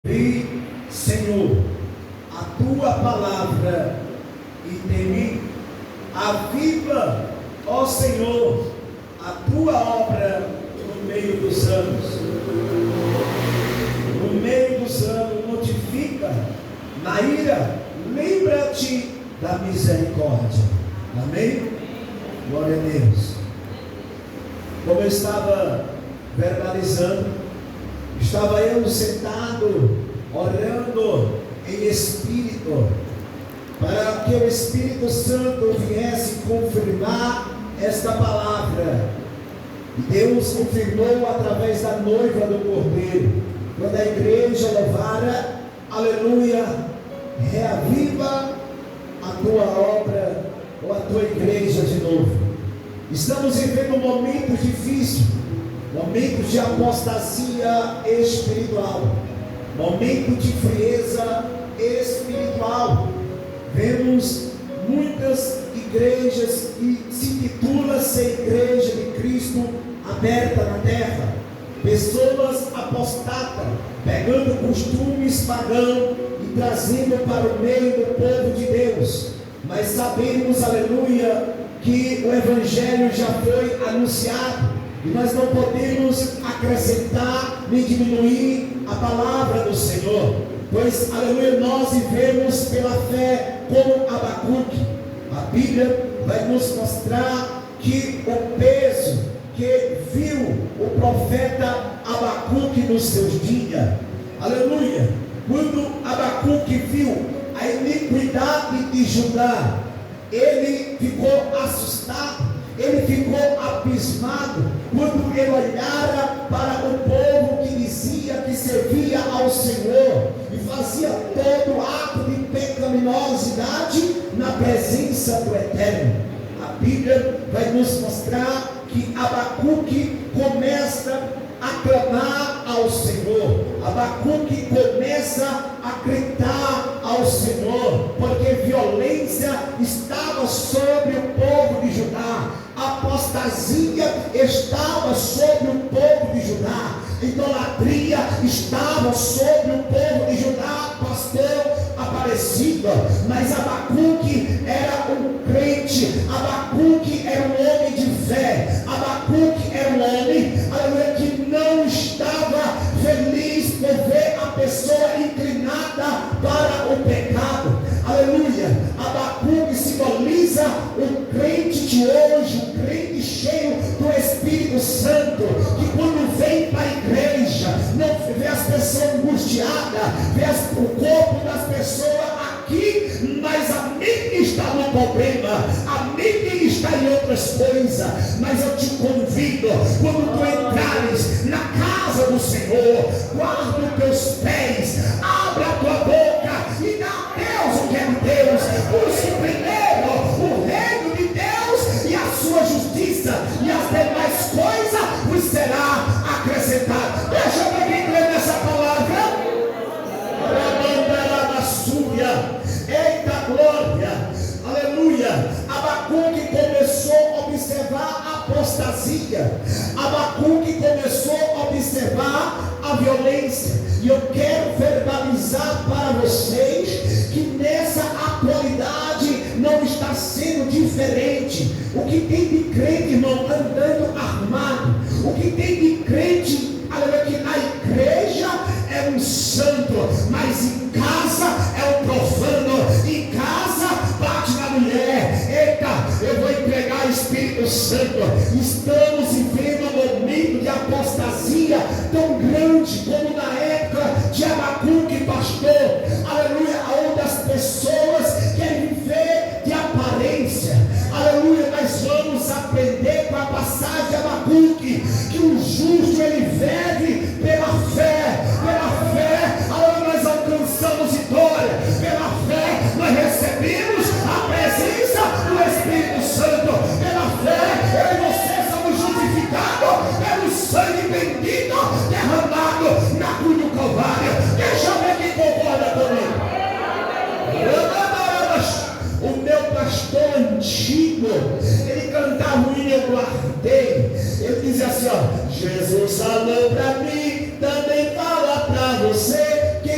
Vi, Senhor, a tua palavra e temi. Aviva, ó Senhor, a tua obra no meio dos anos. No meio dos anos, notifica. Na ira, lembra-te da misericórdia. Amém? Glória a Deus. Como eu estava verbalizando, estava eu sentado, orando em espírito, para que o Espírito Santo viesse confirmar esta palavra. E Deus confirmou através da noiva do Cordeiro, quando a igreja louvara, aleluia, reaviva a tua obra, ou a tua igreja de novo. Estamos vivendo um momento difícil, momento de apostasia espiritual, momento de frieza espiritual. Vemos muitas igrejas que se titulam ser igreja de Cristo aberta na terra, pessoas apostatas, pegando costumes pagãos e trazendo para o meio do povo de Deus. Mas sabemos, aleluia, que o Evangelho já foi anunciado, e nós não podemos acrescentar nem diminuir a palavra do Senhor, pois, aleluia, nós vivemos pela fé como Abacuque. A Bíblia vai nos mostrar que o peso que viu o profeta Abacuque nos seus dias, aleluia, quando Abacuque viu a iniquidade de Judá, ele ficou assustado, ele ficou abismado, quando ele olhara para o povo que dizia que servia ao Senhor, e fazia todo ato de pecaminosidade na presença do Eterno. A Bíblia vai nos mostrar que Abacuque começa a clamar ao Senhor, Abacuque começa a gritar ao Senhor, porque violência estava sobre o povo de Judá, apostasia estava sobre o povo de Judá, idolatria estava sobre o povo de Judá, pastor Aparecido. Mas Abacuque era um crente, Abacuque era um homem de fé, Abacuque era um homem, aleluia, que não estava feliz por ver a pessoa inclinada para o pecado, aleluia. Abacuque simboliza o crente de hoje, o crente cheio do Espírito Santo, que quando vem para a igreja, não vê as pessoas angustiadas, vê o corpo das pessoas aqui, mas a mente está no problema, a mente está em outras coisas. Mas eu te convido, quando tu entrares na casa do Senhor, guarda os teus pés, abre a tua boca e dá a Deus o que é de Deus. Busque primeiro o reino de Deus e a sua justiça, e as demais coisas vos será acrescentado. Deixa eu ver ler nessa palavra. Eita glória, aleluia. Abacuque começou a observar a apostasia, Abacuque começou a observar a violência. E eu quero verbalizar para vocês que nessa atualidade não está sendo diferente. O que tem de crente, irmão, andando armado, o que tem de crente, aleluia, que na igreja é um santo, mas em casa é um profano, em casa bate na mulher. Eita, eu vou entregar o Espírito Santo. Estamos vivendo um momento de apostasia tão grande como na época de Abacuque, pastor, aleluia, onde as pessoas querem viver de aparência, aleluia. Nós vamos aprender com a passagem de Abacuque que o justo ele vive pela fé, aleluia. Nós alcançamos vitória pela fé, nós recebemos a presença do Espírito Santo pela fé. Eu e você somos justificados pelo sangue bendito derramado na cruz do Calvário. Deixa eu ver quem concorda comigo. O meu pastor antigo, ele cantava o hino Eu Guardei. Ele dizia assim, ó: Jesus falou para mim, também fala para você, que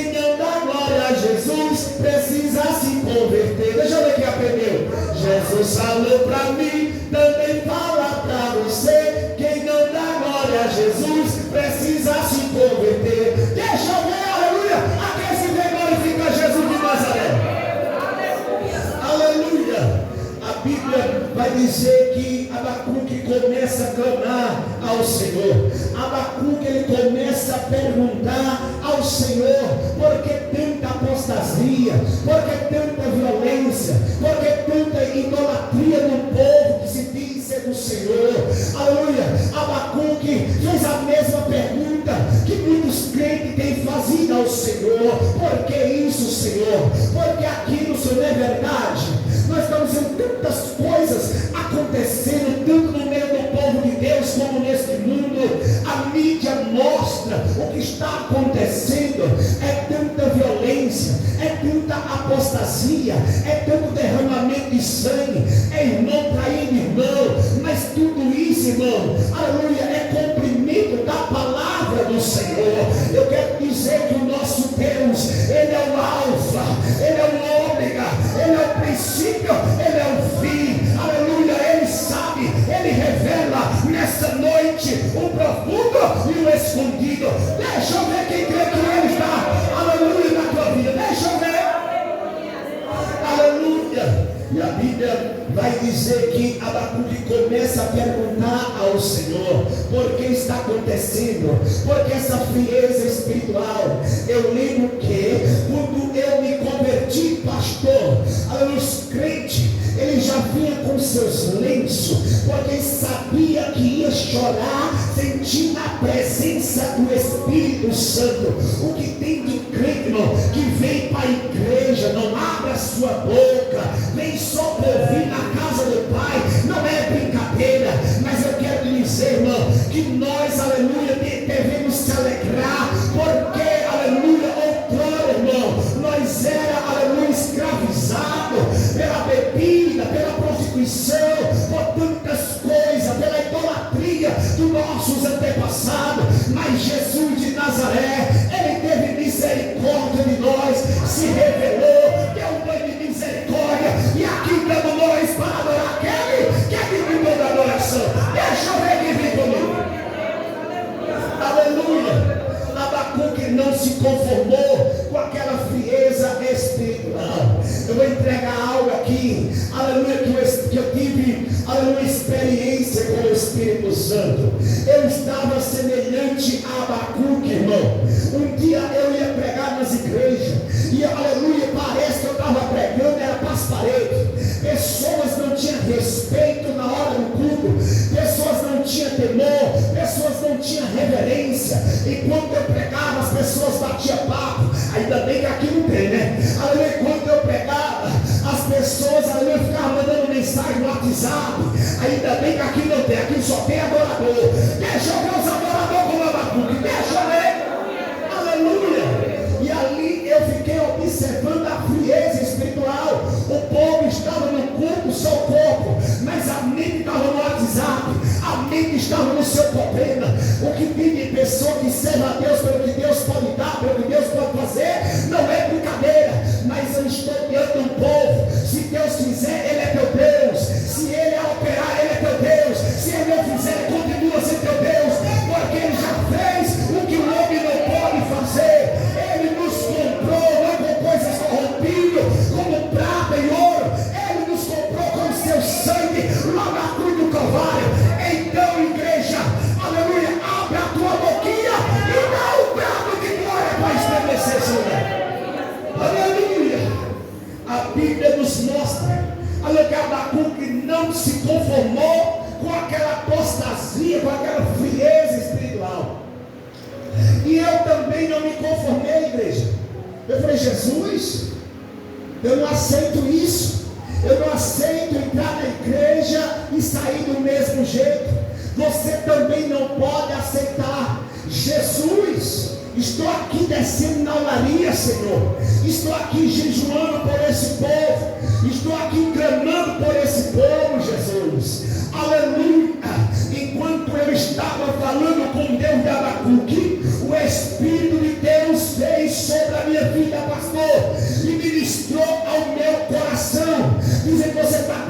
Jesus falou para mim, também fala para você. Quem não dá glória a Jesus precisa se converter. Deixa eu ver, aleluia, a quem se vê glorifica Jesus de Nazaré. Aleluia. A Bíblia vai dizer que Abacuque começa a clamar ao Senhor. Abacuque ele começa a perguntar ao Senhor: por que tanta apostasia? Por que tanta violência? Por que tanta idolatria no povo que se diz ser do Senhor? Aleluia. Abacuque fez a mesma pergunta que muitos crentes têm fazido ao Senhor: por que isso, Senhor? Porque aquilo, Senhor, não é verdade. Nós estamos vendo tantas coisas acontecendo, tanto no meio do povo de Deus como neste mundo. A mídia mostra o que está acontecendo. É tanta violência, é tanta apostasia, é tanto derramamento de sangue, é irmão traindo irmão. Mas tudo isso, irmão, aleluia, é cumprimento da palavra do Senhor. Eu quero dizer que o nosso Deus, Ele é o alfa, Ele é o ômega, Ele é o princípio, Ele é o fim. Aleluia. Ele sabe, Ele revela nessa noite o profundo e o escondido. Deixa eu ver quem crê que Ele está, aleluia, na tua vida. Deixa eu ver. Aleluia. E a Bíblia vai dizer que Abacuque começa a perguntar ao Senhor: por que está acontecendo? Porque essa frieza espiritual. Eu lembro que quando eu me converti, pastor, os crentes, ele já vinha com seus lenços, porque ele sabia que ia chorar, sentindo a presença do Espírito Santo. O que tem de crente, irmão, que vem para a igreja, não abre a sua boca, vem só para ouvir na casa do Pai, não é brincadeira. Mas eu quero lhe dizer, irmão, que nós, aleluia, devemos se alegrar, porque, aleluia, outrora, irmão, nós era, aleluia, escravizado pela bebida, pela prostituição, por tantas coisas, pela idolatria dos nossos antepassados. Mas Jesus de Nazaré, Ele teve misericórdia de nós, se revelou, deu um banho de misericórdia, e aqui estamos nós para adorar aquele que é digno da adoração. Deixa eu ver quem vem comigo. Aleluia. Abacuque não se conformou com aquela frieza espiritual. Eu vou entregar algo aqui, aleluia, que eu tive, aleluia, experiência com o Espírito Santo. Eu estava semelhante a Abacuque, irmão. Um dia eu ia pregar nas igrejas, e aleluia, parece que eu estava pregando, era para as paredes. Pessoas não tinham respeito na hora do culto, pessoas não tinham temor, pessoas não tinham reverência. Enquanto eu pregava, as pessoas batiam papo. Ainda bem que aqui não tem, né? Aleluia, enquanto eu pregava, as pessoas, aleluia, ficavam mandando mensagem no WhatsApp. Ainda bem que aqui não tem, aqui só tem adorador. Deixa eu ver os adoradores como Abacuque, deixa eu ver. Aleluia. E ali eu fiquei observando a frieza espiritual. O povo estava no culto, só o corpo, mas a mente estava no WhatsApp, a mente estava no seu problema. O que tem de pessoa que serve a Deus pelo que Deus pode dar, pelo que Deus pode fazer, não é brincadeira. Mas eu estou diante do povo. Se Deus fizer, Ele é teu Deus. Se Ele operar, Ele é teu Deus. Se Ele não fizer, continua a ser teu Deus, porque Ele já fez o que o homem não pode fazer. Ele nos comprou não com coisas corrompidas, como prata e ouro. Ele nos comprou com seu sangue lá na cruz do Calvário. Então, igreja, aleluia, abre a tua boquinha e dá um brado de glória para estremecer esse lugar. Aleluia. A Bíblia nos mostra, aleluia, que Abacuque não se conformou com aquela apostasia, com aquela frieza espiritual. E eu também não me conformei, igreja. Eu falei: Jesus, eu não aceito isso. Eu não aceito entrar na igreja e sair do mesmo jeito. Você também não pode aceitar. Jesus, estou aqui descendo na olaria, Senhor. Estou aqui jejuando por esse povo. Estou aqui clamando por esse povo, Jesus. Aleluia. Enquanto eu estava falando com Deus de Abacuque, o Espírito de Deus veio sobre a minha vida, pastor, e ministrou ao meu coração, dizendo: você está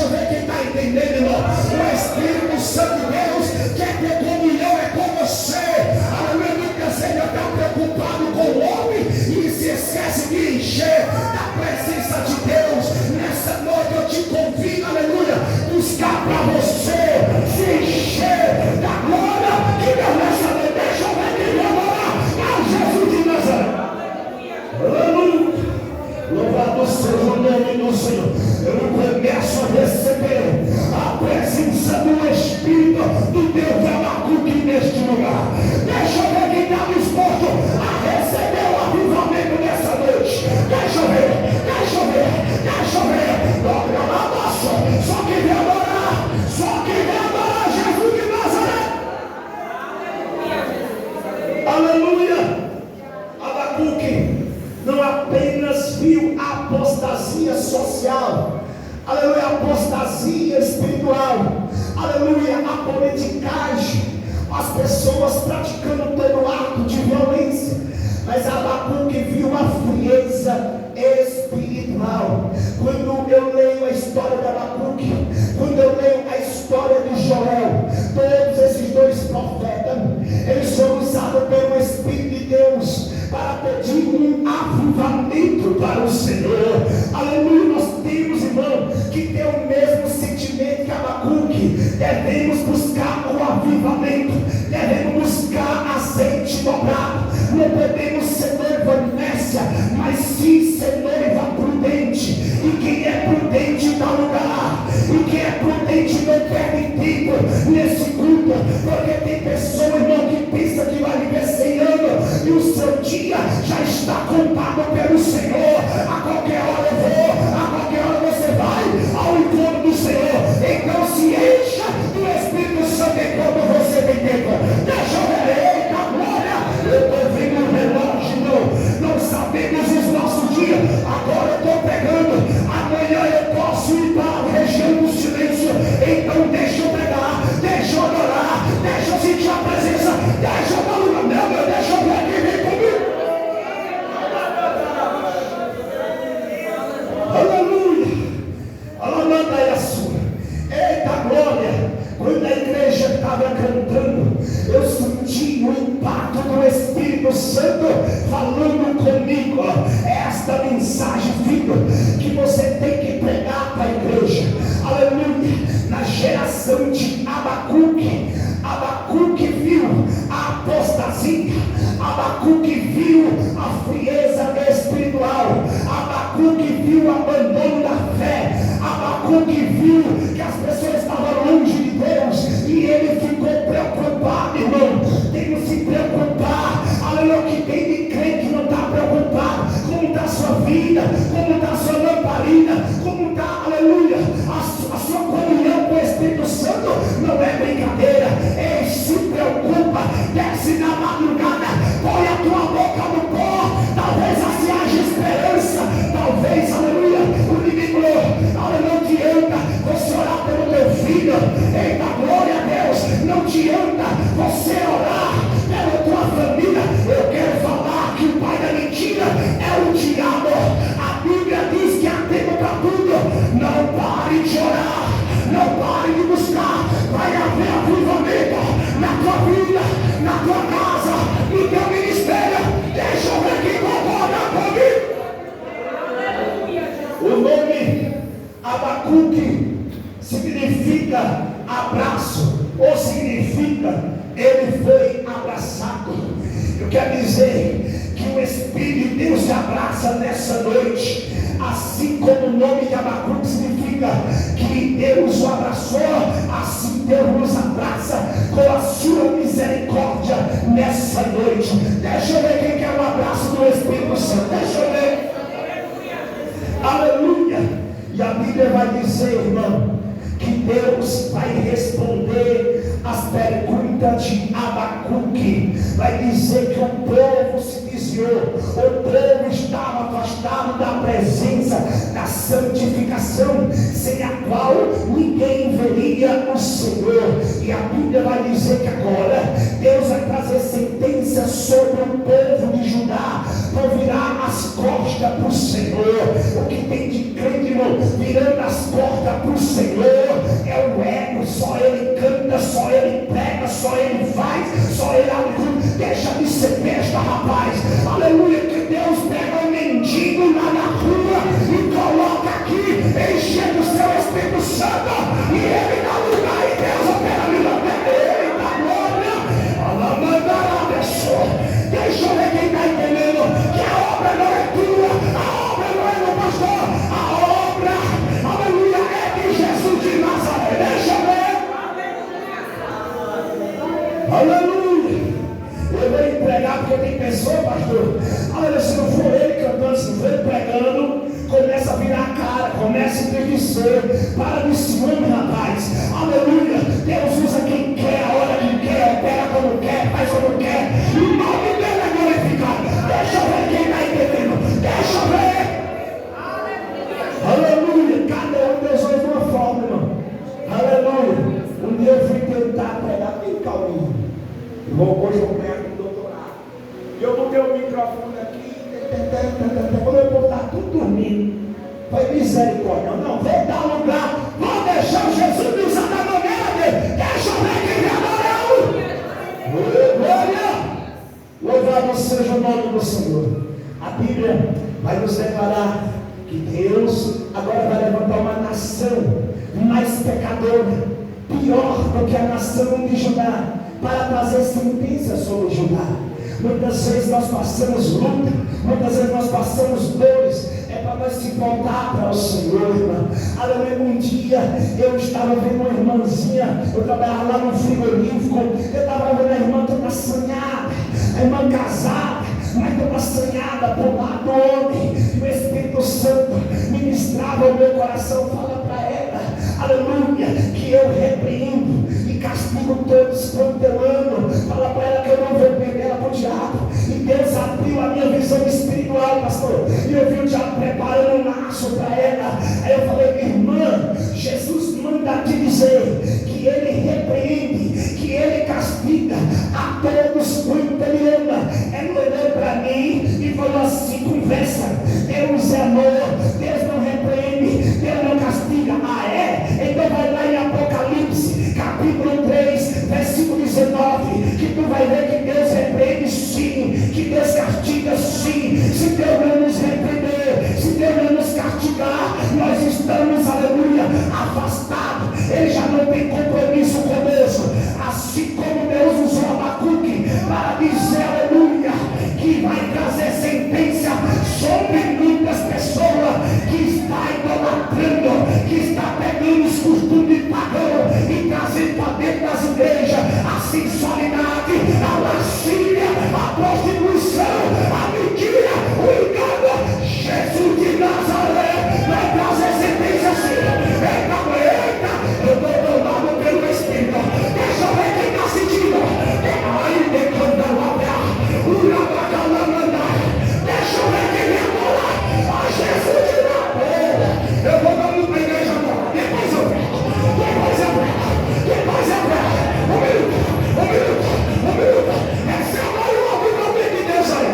eu ver quem está entendendo, irmão. O Espírito Santo de Deus quer ter comunhão é com você. Aleluia, muitas vezes está preocupado com o homem e se esquece de encher da presença de Deus. Nessa noite eu te convido, aleluia, buscar para você se encher da glória de Deus nessa noite. Deixa eu ver quem vai adorar ao Jesus de Nazaré. Aleluia. Louvado seja o nome do Senhor. Eu começo a receber a presença do Espírito do Deus de Abacuque neste lugar. Deixa eu ver quem está disposto a receber o avivamento nessa noite. Deixa eu ver, deixa eu ver, deixa eu ver. Só que vem adorar, só que vem adorar Jesus de Nazaré. Aleluia. Abacuque não apenas viu a apostasia social, aleluia, a apostasia espiritual, aleluia, a politicagem, as pessoas praticando todo ato de violência, mas Abacuque viu a frieza espiritual. Quando eu leio a história de Abacuque, quando eu leio a história de Joel, todos esses dois profetas, eles foram usados pelo Espírito de Deus para pedir um avivamento para o Senhor. Aleluia. Nós temos, irmão, que ter o mesmo sentimento que Abacuque. Devemos buscar o avivamento, devemos buscar azeite dobrado. Não podemos ser noiva nécia, mas sim ser noiva prudente. E quem é prudente dá lugar, e quem é prudente não perde tempo nesse culto, porque tem pessoa, irmão, que pensa que vai viver 100 anos e o seu dia já está contado pelo Senhor. A qualquer hora eu vou, a qualquer hora você vai ao encontro do Senhor. Então se encha do Espírito Santo enquanto você tem tempo. Deixa eu ver, eita glória, eu estou vendo o relógio, não sabemos os nossos dias. Agora eu estou pegando, amanhã eu posso ir para a região do silêncio. Então deixa eu pegar, deixa eu adorar, deixa eu sentir a presença, deixa eu dar lugar, meu, deixa eu ver quem vem comigo. Aleluia. Alamanda é a sua. Eita glória. Quando a igreja estava cantando, eu senti o impacto do Espírito Santo falando comigo. Esta mensagem, filho, que você tem que pregar para a igreja. Aleluia. Na geração de Abacuque, Abacuque viu a apostasia, Abacuque viu a frieza espiritual, Abacuque viu o abandono da fé, Abacuque viu que as pessoas estavam longe de Deus e ele ficou preocupado, irmão. Tem que se preocupar, aleluia, que tem de crente que não está preocupado. Como está a sua vida, como está a sua lamparina, como está, aleluia, a sua comunhão com o Espírito Santo. Não é brincadeira. Ele se preocupa, desce na madrugada, põe a tua boca no pó. Talvez assim haja esperança, talvez, aleluia, o inimigo, aleluia, não adianta você orar pelo teu filho. Eita glória a Deus, não adianta você orar pela tua família. Eu quero falar que o pai da mentira é o diabo. A Bíblia diz que há tempo para tudo. Não pare de orar, não pare de buscar. Vai haver avivamento na tua vida, na tua casa, no teu ministério. Deixa eu ver quem concorda comigo. O nome Abacuque significa abraço, ou significa ele foi abraçado. Eu quero dizer que o Espírito de Deus te abraça nessa noite. Assim como o nome de Abacuque significa que Deus o abraçou, assim Deus nos abraça com a sua misericórdia nessa noite. Deixa eu ver quem quer um abraço do Espírito Santo. Deixa eu ver. Aleluia. E a Bíblia vai dizer, irmão, que Deus vai responder as perguntas de Abacuque. Vai dizer que o povo se desviou, o povo estava afastado da presença, da santificação, sem a qual ninguém veria o Senhor. E a Bíblia vai dizer que agora Deus vai trazer sentença sobre o povo de Judá, por virar as costas para o Senhor. O que tem de crente, irmão, virando as as portas para o Senhor é o ego. Só Ele canta, só Ele prega, só Ele faz, só Ele abre tudo. Deixa de ser besta, rapaz. Aleluia, que Deus pega um mendigo lá na rua e coloca aqui, enchendo o seu Espírito Santo, e Ele dá lugar e Deus opera a vida dele. Eita glória! Ela mandará a pessoa. Deixa eu ver quem está entendendo que a obra não é tua, a obra não é do pastor, a obra, aleluia, é de Jesus de Nazaré. Deixa eu ver. Aleluia. Eu vou empregar porque tem pessoa, pastor. Olha, se não for ele cantando, se não for ele pregando, começa a virar a cara, começa a entristecer. Para de ciúme, rapaz. Aleluia. Deus usa quem quer, a hora que quer, opera como quer, faz como quer. E o nome dele é glorificado. Deixa eu ver quem está entendendo. Deixa eu ver. Aleluia. Cada um Deus de uma forma, irmão. Aleluia. Um dia eu fui tentar pregar aquele calminho. Hoje eu vou ganhar um doutorado. E eu botei o microfone aqui. Quando eu vou estar tudo dormindo. Foi misericórdia. Não, vou dar lugar. Vou deixar Jesus me usar da maneira dele. Deixa eu ver quem me adora. Glória. Louvado seja o nome do Senhor. A Bíblia vai nos declarar que Deus agora vai levantar uma nação mais pecadora, pior do que a nação de Judá, para trazer sentença sobre Judá. Muitas vezes nós passamos luta, muitas vezes nós passamos dores, é para nós se voltar para o Senhor, irmão. Aleluia. Um dia eu estava vendo uma irmãzinha, eu trabalhava lá no frigorífico, eu estava vendo a irmã toda assanhada, a irmã casada, mas toda assanhada por lado do homem, e o Espírito Santo ministrava o meu coração. Fala para ela, aleluia, que eu repreendo e castigo todos quanto eu amo. Fala para ela que eu não vou perder ela para o diabo. E Deus abriu a minha visão espiritual, pastor, e eu vi o diabo preparando um laço para ela. Aí eu falei, irmã, Jesus manda te dizer que Ele repreende, que Ele castiga a todos quanto Ele ama. Ela olhou para mim e falou assim, conversa, Deus é amor, Deus não repreende, Deus não castiga. Ah, é? Então vai lá em Apocalipse, capítulo 3, versículo 19, que tu vai ver que Deus repreende sim, que Deus castiga sim. Se Deus não nos repreender, se Deus não nos castigar, nós estamos, aleluia, afastados. Ele já não tem compromisso conosco. Assim como Deus usou Abacuque para dizer, aleluia, que vai trazer sentença sobre muitas pessoas que está idolatrando, que está pegando os costumes pagãos e trazendo para dentro das igrejas a sensualidade, a lascívia, a prostituição, a mentira, o engano. Jesus de Nazaré vai trazer sentença assim. Eita, eu estou tomado pelo Espírito. Deixa eu ver quem está sentindo. Ai, deixa eu ver quem me adora. A Jesus de Nazaré. Eu vou dar para a igreja agora. Depois eu prego. Um minuto. Essa é a maior obra de Deus aí.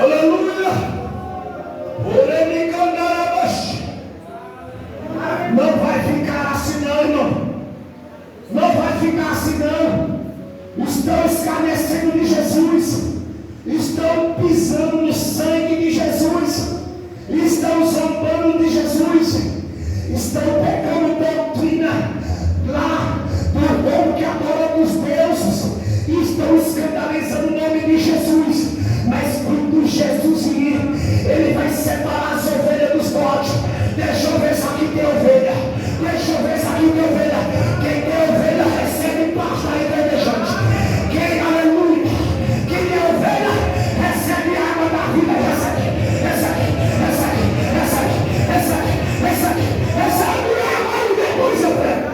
Aleluia. Não vai ficar assim não, irmão. Não vai ficar assim não. Estão escarnecendo de Jesus, estão pisando no sangue de Jesus, estão zombando de Jesus, estão pegando doutrina lá do povo que adora os deuses, estão escandalizando o nome de Jesus. Mas quando Jesus ir, Ele vai separar as ovelhas dos bodes. Deixa eu ver se aqui tem ovelha. Deixa eu ver se aqui tem ovelha. Quem tem ovelha recebe parte da invejante. Quem, aleluia, quem tem ovelha recebe água da vida. Essa aqui. E depois eu prego.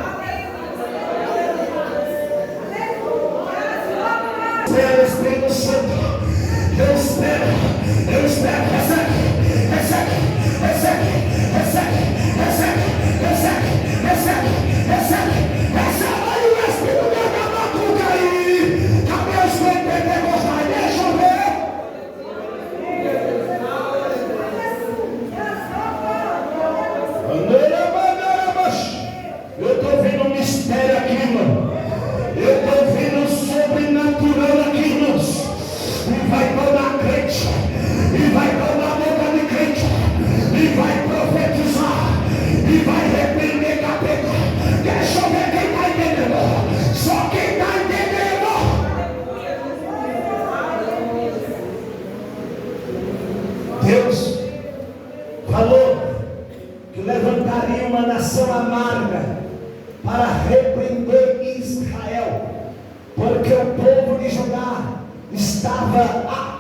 Espírito Santo, eu espero, recebe. tornaria uma nação amarga para repreender Israel, porque o povo de Judá estava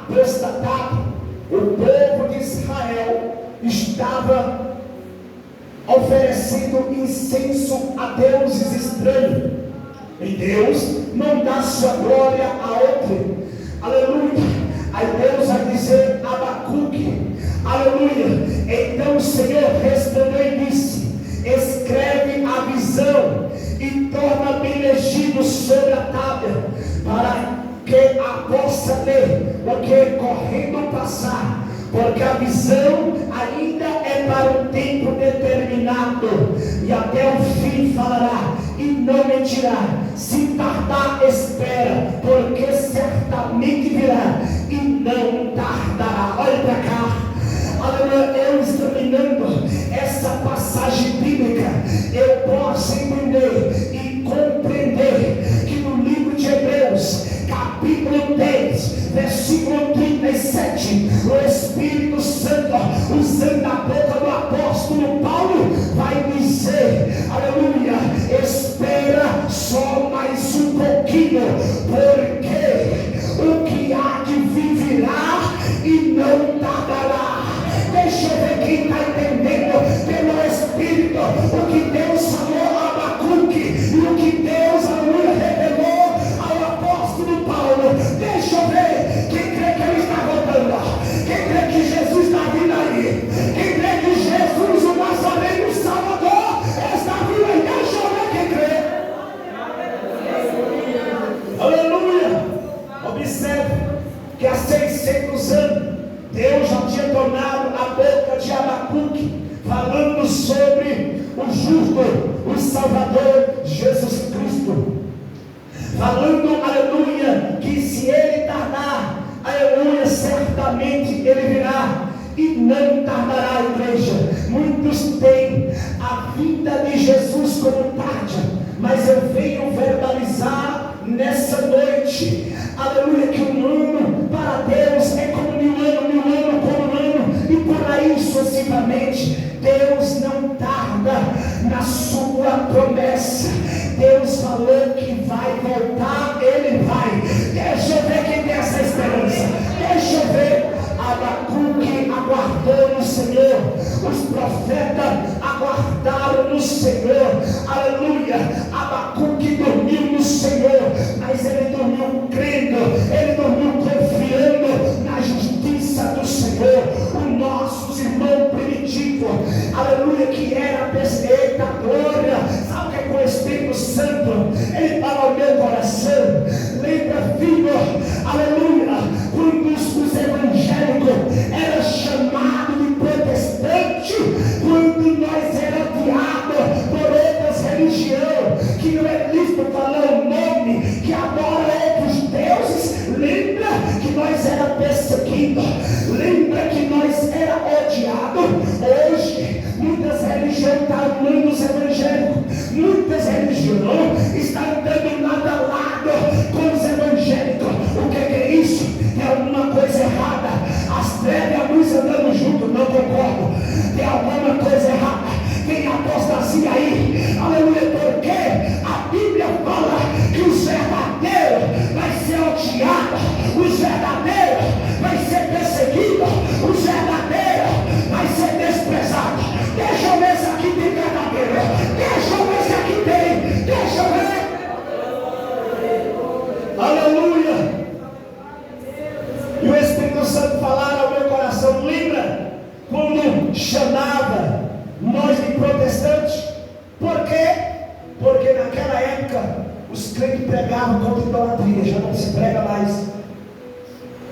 apostatado, o povo de Israel estava oferecendo incenso a deuses estranhos, e Deus não dá sua glória a outro. Aleluia. Aí Deus vai dizer a Abacuque, aleluia. Então o Senhor respondeu e disse: escreve a visão e torna bem legido sobre a tábua, para que a possa ler o que correndo passar, porque a visão ainda é para um tempo determinado, e até o fim falará e não mentirá. Se tardar, espera, porque certamente virá e não tardará. Olha para cá. Aleluia. Eu examinando essa passagem bíblica, eu posso entender e compreender que no livro de Hebreus, capítulo 10, versículo 37, o Espírito Santo, usando a boca do apóstolo Paulo, vai dizer, aleluia, espera só mais um pouquinho, porque o que há de vir virá e não tardará. Deixa eu ver quem está entendendo pelo Espírito o que Deus falou a Abacuque e o que Deus, aleluia, revelou ao apóstolo Paulo. Deixa eu ver quem crê que ele está voltando, quem crê que Jesus está vindo aí, quem crê que Jesus, o Nazareno, o Salvador, está vindo aí. Deixa eu ver quem crê. Aleluia. Observe que há 600 anos Deus já tinha tornado a boca de Abacuque, falando sobre o justo, o Salvador Jesus Cristo, falando, aleluia, que se ele tardar, aleluia, certamente ele virá e não tardará. Igreja, muitos têm a vinda de Jesus como tarde, mas eu venho verbalizar nessa noite, aleluia, que um ano para Deus é como 1000 anos como um ano, e por aí sucessivamente. Deus não tarda na sua promessa. Deus falou que vai voltar, ele vai. Deixa eu ver quem tem essa esperança. Deixa eu ver. Abacuque aguardou no Senhor, os profetas aguardaram no Senhor, aleluia. Abacuque dormiu no Senhor, mas ele dormiu crendo, ele dormiu confiando na justiça do Senhor. O nosso irmão primitivo, aleluia, que era perfeita glória, sabe o que é com o Espírito Santo? Ele fala ao meu coração. Lembra, filho, aleluia, quando os evangélicos era chamado de protestante, quando nós era odiado por outras religiões, que não é lícito falar o nome, que adora outros deuses. Lembra que nós era perseguidos, lembra que nós era odiado. Hoje muitas religiões estão amando os evangélicos, muitas religiões estão andando lado a lado com os evangélicos. O que é isso? Tem alguma coisa errada. As trevas e a luz andando junto, não concordo. Tem alguma coisa errada. Tem apostasia aí, aleluia, porque a Bíblia fala que os verdadeiros vai ser odiados, os verdadeiros vai ser perseguidos, os verdadeiros vai ser desprezados. Deixa eu ver se aqui tem verdadeiro, deixa eu ver se aqui tem, deixa eu ver. Aleluia. E o Espírito Santo falar ao meu coração. Lembra quando chamava nós de protestantes? Por quê? Porque naquela época os crentes pregavam contra a idolatria, já não se prega mais.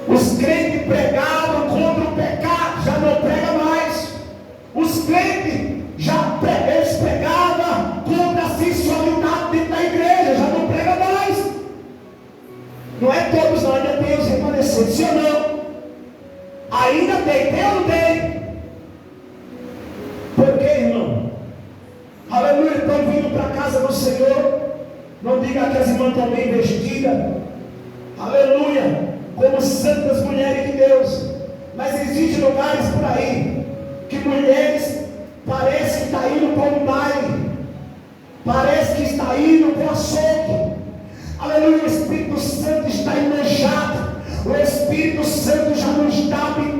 Os crentes pregavam contra o pecado, já não prega mais. Os crentes eles pregavam contra a sensualidade dentro da igreja, já não prega mais. Não é todos não, ainda tem os remanescentes, sim ou não? Ainda tem ou não tem? Por quê, irmão? Aleluia, estão vindo para a casa do Senhor. Não diga que as irmãs estão bem vestidas, aleluia, como santas mulheres de Deus. Mas existem lugares por aí que mulheres parecem estar indo indo para um baile, parece que está indo para o açougue. Aleluia, o Espírito Santo está enojado. O Espírito Santo já não está habitando